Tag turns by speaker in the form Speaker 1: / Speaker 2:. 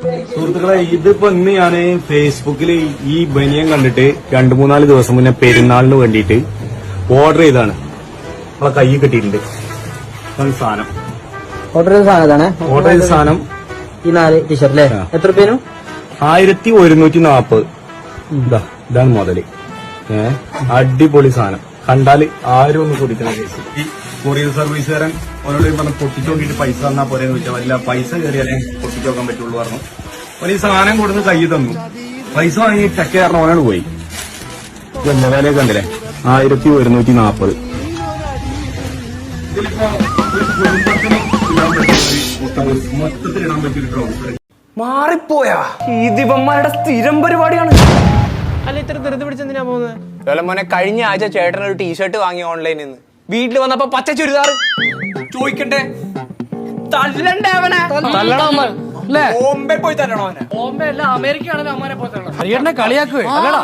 Speaker 1: സുഹൃത്തുക്കളെ, ഇതിപ്പോ ഇന്ന് ഞാൻ ഫേസ്ബുക്കിൽ ഈ ബനിയൻ കണ്ടിട്ട് 2-3 ദിവസം മുന്നേ പെരുന്നാളിന് വേണ്ടിയിട്ട് ഓർഡർ ചെയ്താണ്. നമ്മളെ കൈ കിട്ടിയിട്ടുണ്ട്. സാധനം
Speaker 2: ഓർഡർ ചെയ്ത സാധനം
Speaker 1: ഓർഡർ ചെയ്ത സാധനം
Speaker 2: ഈ 4 ടീഷർട്ട് അല്ലേ? എത്ര രൂപേനു?
Speaker 1: 1140. ഇതാണ് മുതല്. അടിപൊളി സാധനം. കണ്ടാല് ആരും ഒന്ന് കുടിക്കുന്ന കേസ്. ഈ കൊറിയർ സർവീസുകാരൻ ഓനോട് പറഞ്ഞ് പൊട്ടിച്ചു നോക്കിയിട്ട് പൈസ തന്നാ പോരെന്ന് ചോദിച്ചാൽ വല്ല പൈസ കയറിയാലേ പൊട്ടിച്ചു നോക്കാൻ പറ്റുള്ളൂ പറഞ്ഞു. അവൻ ഈ സാധനം കൊടുത്ത് കൈ തന്നു. പൈസ വാങ്ങി ചെക്ക് കാരണം ഓനാണ് പോയി. എന്താ വില കണ്ടില്ലേ? 1140. ഇതിലിപ്പോ ഒരു കുടുംബത്തിന് മൊത്തത്തിൽ ഇടാൻ പറ്റിയൊരു ട്രൗസർ.
Speaker 3: മാറിപ്പോയാ ഇതിവന്മാരുടെ സ്ഥിരം പരിപാടിയാണ്. അല്ല, ഇത്ര ധൃതി പിടിച്ചെന്തിനാ പോകുന്നത്? അതുപോലെ മോനെ, കഴിഞ്ഞ ആഴ്ച ചേട്ടൻ ഒരു ടീഷർട്ട് വാങ്ങി ഓൺലൈനിൽ നിന്ന്. വീട്ടിൽ വന്നപ്പോ പച്ച ചുരിദാർ ചോദിക്കട്ടെ, തല്ലണ്ടേ അവനെ? ബോംബെ പോയി തല്ലണോ അവനെ?
Speaker 4: ബോംബെ അല്ല, അമേരിക്ക ആണല്ലോ അമ്മാനെ പോയി കളിയാക്കുവേ അല്ലടാ.